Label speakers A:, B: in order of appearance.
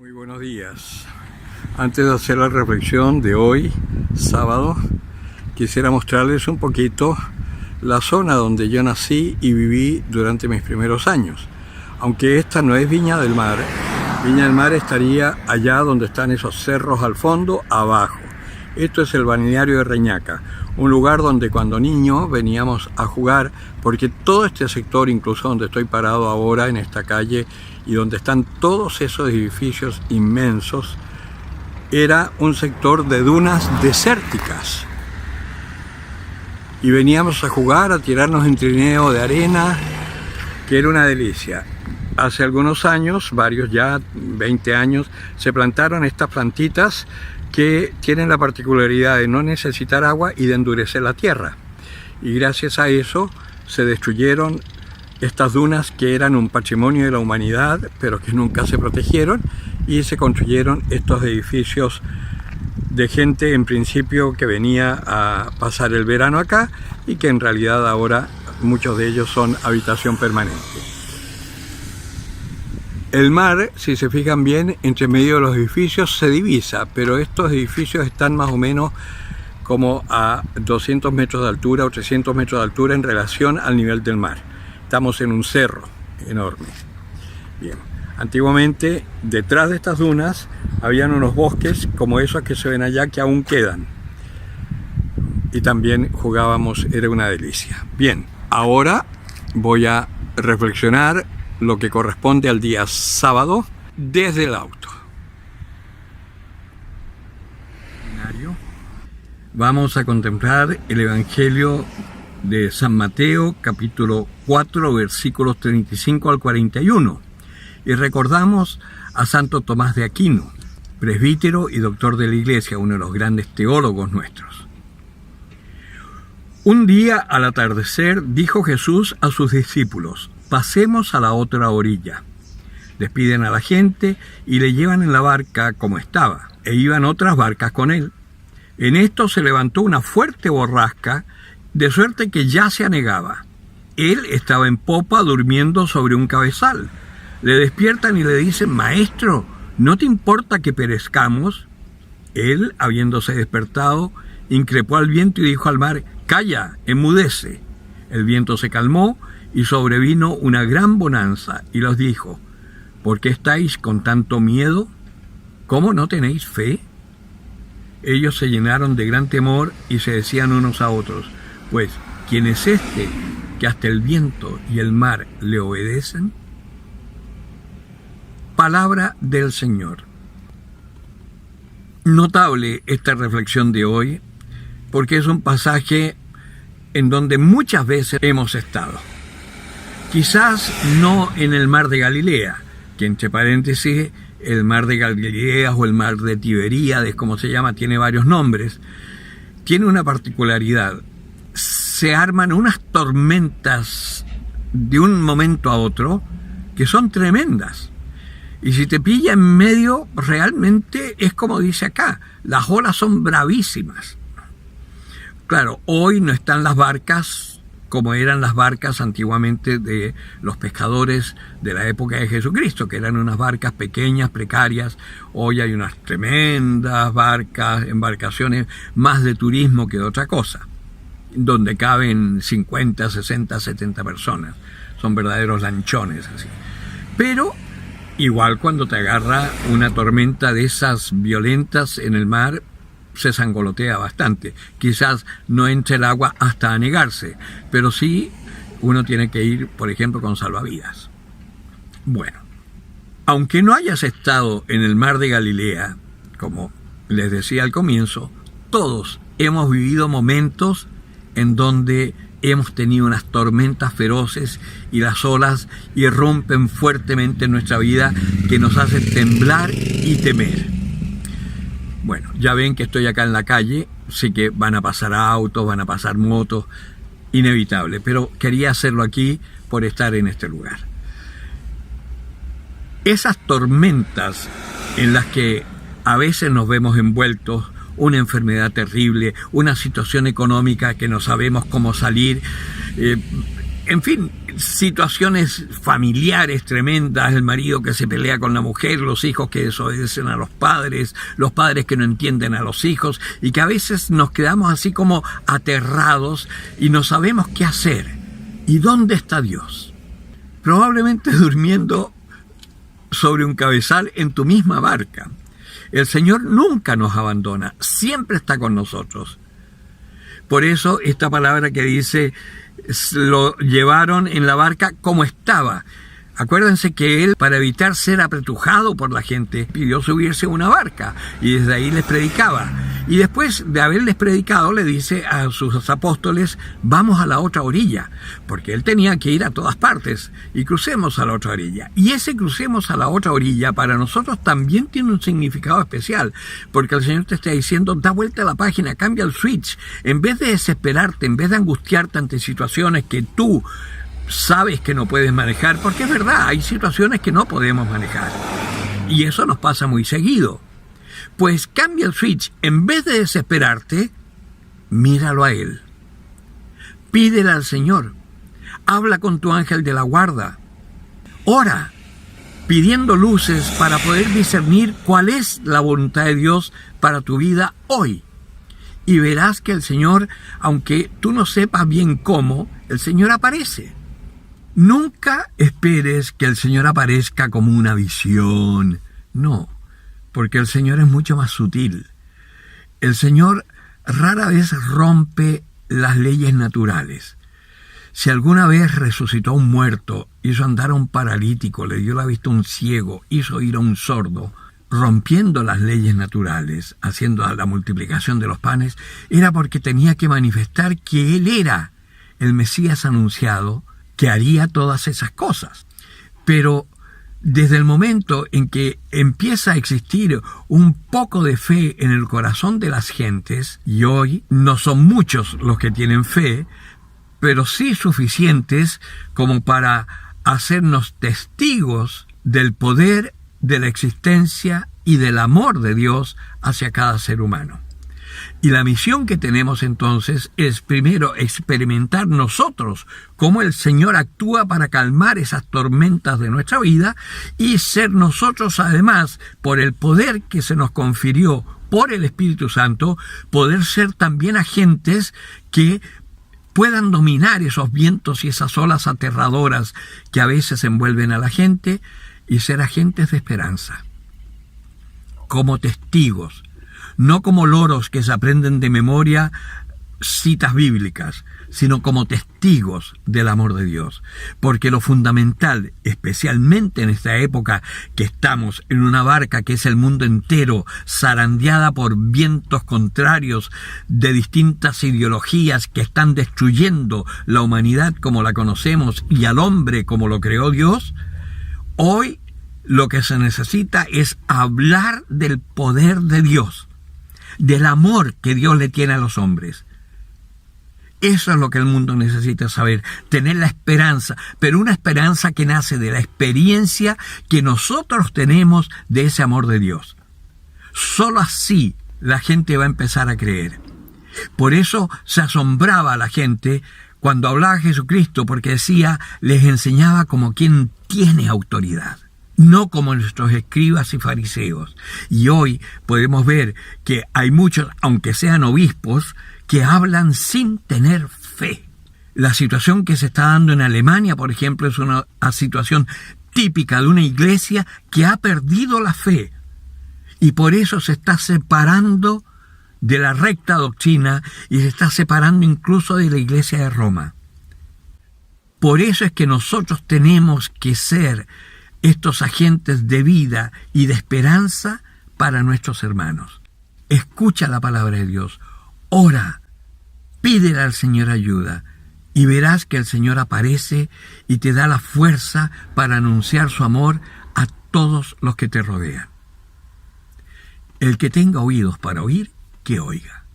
A: Muy buenos días. Antes de hacer la reflexión de hoy, sábado, quisiera mostrarles un poquito la zona donde yo nací y viví durante mis primeros años. Aunque esta no es Viña del Mar, Viña del Mar estaría allá donde están esos cerros al fondo, abajo. Esto es el balneario de Reñaca, un lugar donde cuando niño veníamos a jugar, porque todo este sector, incluso donde estoy parado ahora en esta calle y donde están todos esos edificios inmensos, era un sector de dunas desérticas. Y veníamos a jugar, a tirarnos en trineo de arena, que era una delicia. Hace algunos años, varios ya, 20 años, se plantaron estas plantitas que tienen la particularidad de no necesitar agua y de endurecer la tierra. Y gracias a eso se destruyeron estas dunas que eran un patrimonio de la humanidad, pero que nunca se protegieron, y se construyeron estos edificios de gente en principio que venía a pasar el verano acá y que en realidad ahora muchos de ellos son habitación permanente. El mar, si se fijan bien, entre medio de los edificios se divisa, pero estos edificios están más o menos como a 200 metros de altura o 300 metros de altura en relación al nivel del mar. Estamos en un cerro enorme. Bien, antiguamente detrás de estas dunas habían unos bosques como esos que se ven allá que aún quedan. Y también jugábamos, era una delicia. Bien, ahora voy a reflexionar lo que corresponde al día sábado desde el auto. Vamos a contemplar el Evangelio de San Mateo, capítulo 4, versículos 35 al 41. Y recordamos a Santo Tomás de Aquino, presbítero y doctor de la Iglesia, uno de los grandes teólogos nuestros. Un día al atardecer dijo Jesús a sus discípulos: pasemos a la otra orilla. Despiden a la gente y le llevan en la barca como estaba, e iban otras barcas con él. En esto se levantó una fuerte borrasca, de suerte que ya se anegaba. Él estaba en popa durmiendo sobre un cabezal. Le despiertan y le dicen: Maestro, ¿no te importa que perezcamos? Él, habiéndose despertado, increpó al viento y dijo al mar: Calla, enmudece. El viento se calmó y sobrevino una gran bonanza, y los dijo: ¿por qué estáis con tanto miedo? ¿Cómo no tenéis fe? Ellos se llenaron de gran temor y se decían unos a otros: pues, ¿quién es este que hasta el viento y el mar le obedecen? Palabra del Señor. Notable esta reflexión de hoy, porque es un pasaje en donde muchas veces hemos estado. Quizás no en el mar de Galilea, que entre paréntesis el mar de Galilea o el mar de Tiberíades, como se llama, tiene varios nombres. Tiene una particularidad: se arman unas tormentas de un momento a otro que son tremendas. Y si te pilla en medio, realmente es como dice acá, las olas son bravísimas. Claro, hoy no están las barcas como eran las barcas antiguamente de los pescadores de la época de Jesucristo, que eran unas barcas pequeñas, precarias. Hoy hay unas tremendas barcas, embarcaciones más de turismo que de otra cosa, donde caben 50, 60, 70 personas. Son verdaderos lanchones así. Pero igual cuando te agarra una tormenta de esas violentas en el mar, se sangolotea bastante. Quizás no entre el agua hasta anegarse, pero sí uno tiene que ir, por ejemplo, con salvavidas. Bueno, aunque no hayas estado en el mar de Galilea, como les decía al comienzo, todos hemos vivido momentos en donde hemos tenido unas tormentas feroces y las olas irrumpen fuertemente en nuestra vida, que nos hacen temblar y temer. Bueno, ya ven que estoy acá en la calle, sí que van a pasar autos, van a pasar motos, inevitable, pero quería hacerlo aquí por estar en este lugar. Esas tormentas en las que a veces nos vemos envueltos, una enfermedad terrible, una situación económica que no sabemos cómo salir, en fin, situaciones familiares tremendas, el marido que se pelea con la mujer, los hijos que desobedecen a los padres que no entienden a los hijos, y que a veces nos quedamos así como aterrados y no sabemos qué hacer. ¿Y dónde está Dios? Probablemente durmiendo sobre un cabezal en tu misma barca. El Señor nunca nos abandona, siempre está con nosotros. Por eso esta palabra que dice, lo llevaron en la barca como estaba. Acuérdense que él, para evitar ser apretujado por la gente, pidió subirse a una barca y desde ahí les predicaba. Y después de haberles predicado, le dice a sus apóstoles, vamos a la otra orilla, porque él tenía que ir a todas partes, y crucemos a la otra orilla. Y ese crucemos a la otra orilla para nosotros también tiene un significado especial, porque el Señor te está diciendo, da vuelta a la página, cambia el switch. En vez de desesperarte, en vez de angustiarte ante situaciones que tú sabes que no puedes manejar, porque es verdad, hay situaciones que no podemos manejar, y eso nos pasa muy seguido. Pues cambia el switch, en vez de desesperarte, míralo a Él. Pídele al Señor, habla con tu ángel de la guarda, ora, pidiendo luces para poder discernir cuál es la voluntad de Dios para tu vida hoy. Y verás que el Señor, aunque tú no sepas bien cómo, el Señor aparece. Nunca esperes que el Señor aparezca como una visión. No, porque el Señor es mucho más sutil. El Señor rara vez rompe las leyes naturales. Si alguna vez resucitó a un muerto, hizo andar a un paralítico, le dio la vista a un ciego, hizo oír a un sordo, rompiendo las leyes naturales, haciendo la multiplicación de los panes, era porque tenía que manifestar que Él era el Mesías anunciado, que haría todas esas cosas. Pero desde el momento en que empieza a existir un poco de fe en el corazón de las gentes, y hoy no son muchos los que tienen fe, pero sí suficientes como para hacernos testigos del poder, de la existencia y del amor de Dios hacia cada ser humano. Y la misión que tenemos entonces es primero experimentar nosotros cómo el Señor actúa para calmar esas tormentas de nuestra vida, y ser nosotros además, por el poder que se nos confirió por el Espíritu Santo, poder ser también agentes que puedan dominar esos vientos y esas olas aterradoras que a veces envuelven a la gente, y ser agentes de esperanza, como testigos. No como loros que se aprenden de memoria citas bíblicas, sino como testigos del amor de Dios. Porque lo fundamental, especialmente en esta época que estamos en una barca que es el mundo entero, zarandeada por vientos contrarios de distintas ideologías que están destruyendo la humanidad como la conocemos y al hombre como lo creó Dios, hoy lo que se necesita es hablar del poder de Dios, del amor que Dios le tiene a los hombres. Eso es lo que el mundo necesita saber, tener la esperanza, pero una esperanza que nace de la experiencia que nosotros tenemos de ese amor de Dios. Solo así la gente va a empezar a creer. Por eso se asombraba a la gente cuando hablaba Jesucristo, porque decía, les enseñaba como quien tiene autoridad, no como nuestros escribas y fariseos. Y hoy podemos ver que hay muchos, aunque sean obispos, que hablan sin tener fe. La situación que se está dando en Alemania, por ejemplo, es una situación típica de una iglesia que ha perdido la fe, y por eso se está separando de la recta doctrina y se está separando incluso de la iglesia de Roma. Por eso es que nosotros tenemos que ser estos agentes de vida y de esperanza para nuestros hermanos. Escucha la palabra de Dios, ora, pídele al Señor ayuda, y verás que el Señor aparece y te da la fuerza para anunciar su amor a todos los que te rodean. El que tenga oídos para oír, que oiga.